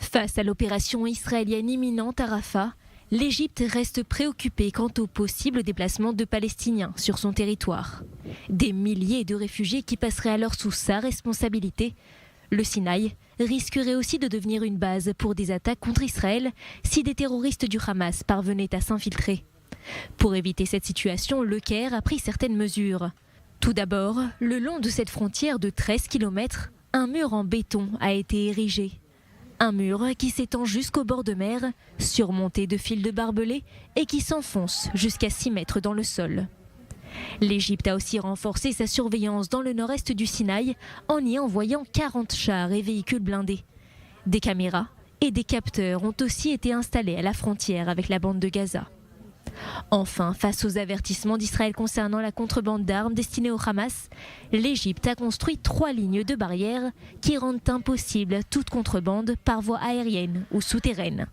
Face à l'opération israélienne imminente à Rafah, l'Égypte reste préoccupée quant au possible déplacement de Palestiniens sur son territoire. Des milliers de réfugiés qui passeraient alors sous sa responsabilité. Le Sinaï risquerait aussi de devenir une base pour des attaques contre Israël si des terroristes du Hamas parvenaient à s'infiltrer. Pour éviter cette situation, le Caire a pris certaines mesures. Tout d'abord, le long de cette frontière de 13 km, un mur en béton a été érigé. Un mur qui s'étend jusqu'au bord de mer, surmonté de fils de barbelés et qui s'enfonce jusqu'à 6 mètres dans le sol. L'Égypte a aussi renforcé sa surveillance dans le nord-est du Sinaï en y envoyant 40 chars et véhicules blindés. Des caméras et des capteurs ont aussi été installés à la frontière avec la bande de Gaza. Enfin, face aux avertissements d'Israël concernant la contrebande d'armes destinées au Hamas, l'Égypte a construit 3 lignes de barrières qui rendent impossible toute contrebande par voie aérienne ou souterraine.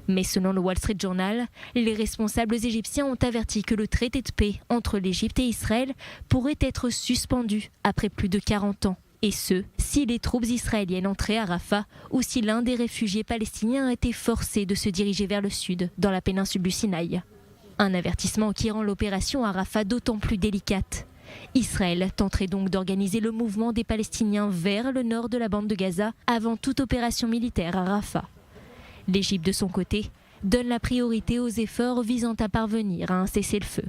Mais selon le Wall Street Journal, les responsables égyptiens ont averti que le traité de paix entre l'Égypte et Israël pourrait être suspendu après plus de 40 ans. Et ce, si les troupes israéliennes entraient à Rafah ou si l'un des réfugiés palestiniens a été forcé de se diriger vers le sud, dans la péninsule du Sinaï. Un avertissement qui rend l'opération à Rafah d'autant plus délicate. Israël tenterait donc d'organiser le mouvement des Palestiniens vers le nord de la bande de Gaza avant toute opération militaire à Rafah. L'Égypte, de son côté, donne la priorité aux efforts visant à parvenir à un cessez-le-feu.